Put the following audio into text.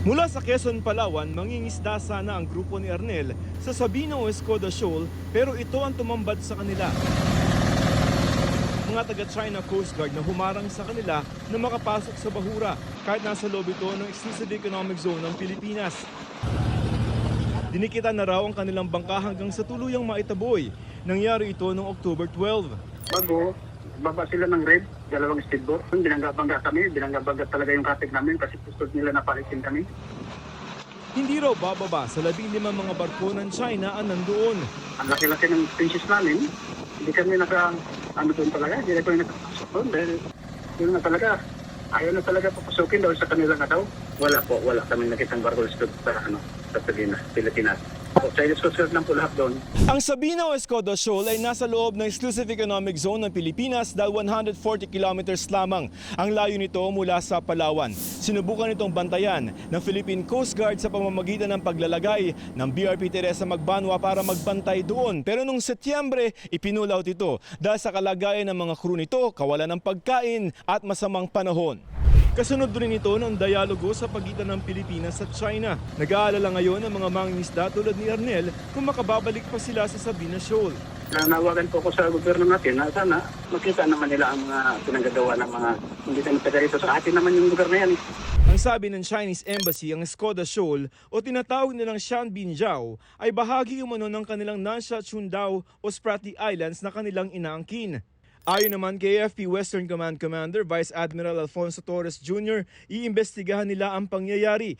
Mula sa Quezon, Palawan, mangingisda sana ang grupo ni Arnel sa Sabino o Escoda Shoal pero ito ang tumambad sa kanila. Mga taga-China Coast Guard na humarang sa kanila na makapasok sa bahura kahit nasa loob ito ng Exclusive Economic Zone ng Pilipinas. Dinikita na raw ang kanilang bangka hanggang sa tuluyang maitaboy. Nangyari ito noong October 12. Bago, baba sila ng red, dalawang speedboat. Binangga-bangga kami, binangga-bangga talaga yung katig namin kasi gusto nila napalitin kami. Hindi raw bababa sa 15 mga barko ng China ang nandoon. Ang laki-laki ng pinches namin, hindi kami doon talaga, hindi kami nakapasok doon dahil yun na talaga, ayaw na talaga papasukin daw sa kanila na daw. Wala kami nakitang barko sa Pilipinas. Chinese Coast Guard lang po lahat doon. Ang Sabino o Escoda Shoal ay nasa loob ng Exclusive Economic Zone ng Pilipinas dahil 140 kilometers lamang ang layo nito mula sa Palawan. Sinubukan itong bantayan ng Philippine Coast Guard sa pamamagitan ng paglalagay ng BRP Teresa Magbanwa para magbantay doon. Pero noong Setyembre, ipinulaw ito dahil sa kalagayan ng mga crew nito, kawalan ng pagkain at masamang panahon. Kasunod rin ito ng dialogo sa pagitan ng Pilipinas at China. Nag-aalala ngayon ang mga mangingisda tulad ni Arnel kung makababalik pa sila sa Sabina Shoal. Nanawagan po ko sa gobyerno natin na sana makita naman nila ang mga pinanggagawa ng mga hindi naman taga rito. Sa atin naman yung lugar na yan. Ang sabi ng Chinese Embassy, ang Escoda Shoal o tinatawag nilang Shanbinjiao ay bahagi umano ng kanilang Nansha Chundao o Spratly Islands na kanilang inaangkin. Ayon naman kay AFP Western Command Commander Vice Admiral Alfonso Torres Jr., iimbestigahan nila ang pangyayari